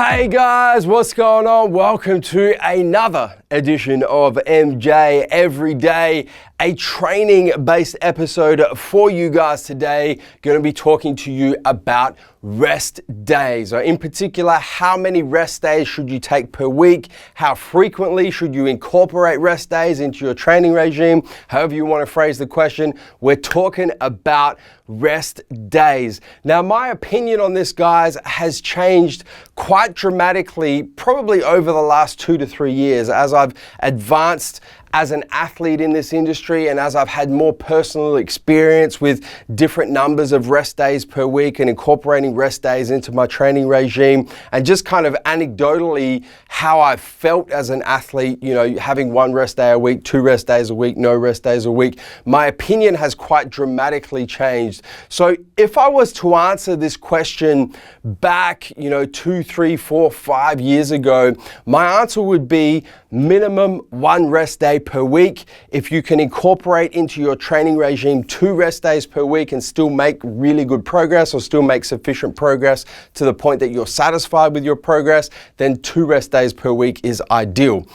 Hey guys, what's going on? Welcome to another edition of MJ Every Day, a training-based episode for you guys today. Going to be talking to you about rest days, or in particular, how many rest days should you take per week? How frequently should you incorporate rest days into your training regime? However you want to phrase the question, we're talking about rest days. Now, my opinion on this, guys, has changed quite dramatically, probably over the last 2 to 3 years as I've advanced as an athlete in this industry and as I've had more personal experience with different numbers of rest days per week and incorporating rest days into my training regime, and just kind of anecdotally how I've felt as an athlete, you know, having 1 rest day a week, 2 rest days a week, no rest days a week, my opinion has quite dramatically changed. So if I was to answer this question back, 2, 3, 4, 5 years ago, my answer would be minimum 1 rest day per week. If you can incorporate into your training regime 2 rest days per week and still make really good progress, or still make sufficient progress to the point that you're satisfied with your progress, then 2 rest days per week is ideal.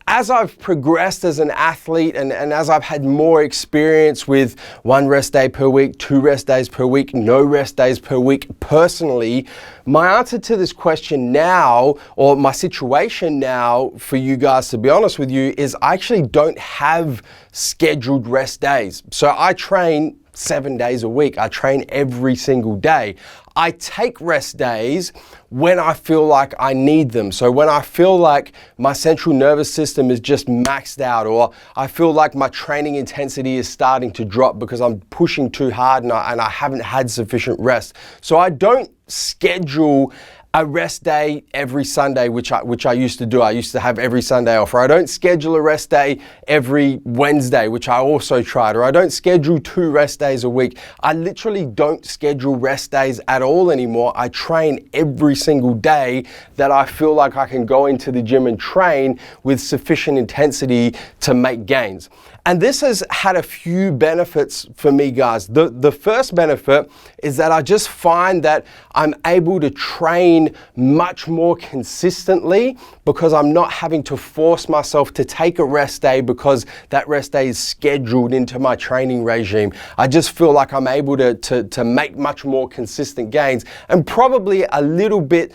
As I've progressed as an athlete and as I've had more experience with 1 rest day per week, 2 rest days per week, no rest days per week personally, my answer to this question now, or my situation now for you guys, to be honest with you, is I actually don't have scheduled rest days. So I train 7 days a week. I train every single day. I take rest days when I feel like I need them. So when I feel like my central nervous system is just maxed out, or I feel like my training intensity is starting to drop because I'm pushing too hard and I haven't had sufficient rest. So I don't schedule a rest day every Sunday, which I used to do. I used to have every Sunday off. Or I don't schedule a rest day every Wednesday, which I also tried. Or I don't schedule 2 rest days a week. I literally don't schedule rest days at all anymore. I train every single day that I feel like I can go into the gym and train with sufficient intensity to make gains. And this has had a few benefits for me, guys. The first benefit is that I just find that I'm able to train much more consistently because I'm not having to force myself to take a rest day because that rest day is scheduled into my training regime. I just feel like I'm able to make much more consistent gains, and probably a little bit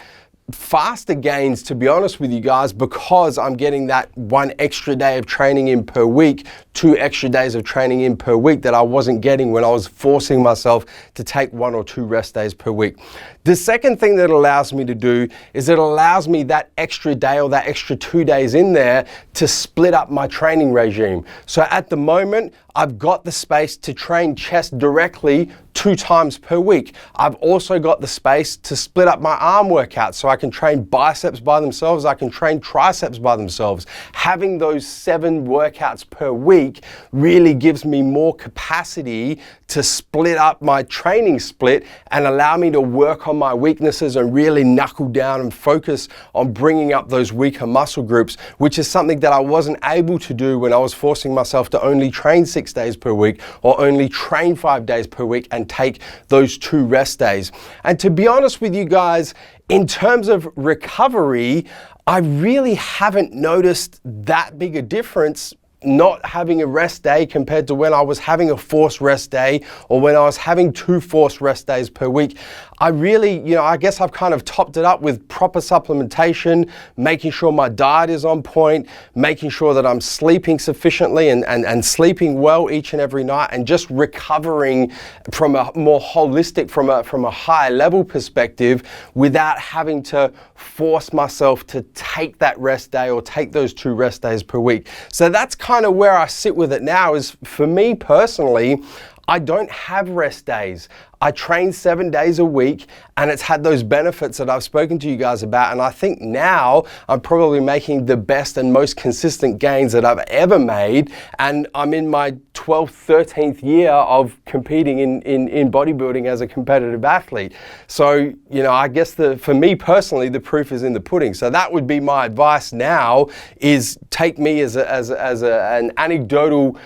faster gains, to be honest with you guys, because I'm getting that 1 extra day of training in per week, 2 extra days of training in per week that I wasn't getting when I was forcing myself to take 1 or 2 rest days per week. The second thing that allows me to do is it allows me that extra day or that extra 2 days in there to split up my training regime. So at the moment, I've got the space to train chest directly 2 times per week. I've also got the space to split up my arm workouts, so I can train biceps by themselves, I can train triceps by themselves. Having those 7 workouts per week really gives me more capacity to split up my training split and allow me to work on my weaknesses and really knuckle down and focus on bringing up those weaker muscle groups, which is something that I wasn't able to do when I was forcing myself to only train 6 days per week or only train 5 days per week and take those 2 rest days. And to be honest with you guys, in terms of recovery, I really haven't noticed that big a difference not having a rest day compared to when I was having a forced rest day or when I was having 2 forced rest days per week. I really, I guess I've kind of topped it up with proper supplementation, making sure my diet is on point, making sure that I'm sleeping sufficiently and sleeping well each and every night, and just recovering from a more holistic, from a higher level perspective, without having to force myself to take that rest day or take those 2 rest days per week. So that's kind of where I sit with it now. Is for me personally, I don't have rest days. I train 7 days a week, and it's had those benefits that I've spoken to you guys about. And I think now I'm probably making the best and most consistent gains that I've ever made. And I'm in my 12th, 13th year of competing in bodybuilding as a competitive athlete. So, I guess for me personally, the proof is in the pudding. So that would be my advice now, is take me as an anecdotal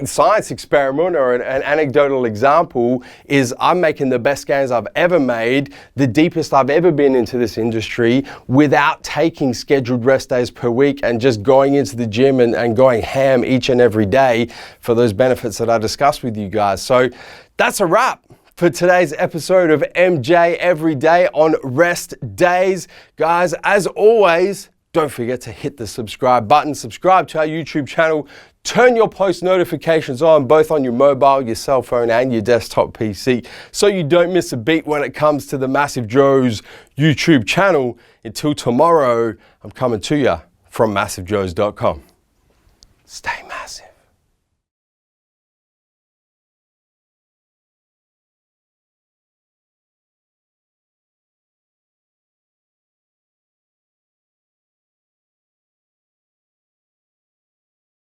science experiment or an anecdotal example is I'm making the best gains I've ever made, the deepest I've ever been into this industry without taking scheduled rest days per week and just going into the gym and going ham each and every day for those benefits that I discussed with you guys. So that's a wrap for today's episode of MJ Everyday on Rest Days. Guys, as always, don't forget to hit the subscribe button, subscribe to our YouTube channel, turn your post notifications on both on your mobile, your cell phone and your desktop PC so you don't miss a beat when it comes to the Massive Joes YouTube channel. Until tomorrow, I'm coming to you from MassiveJoes.com. Stay massive.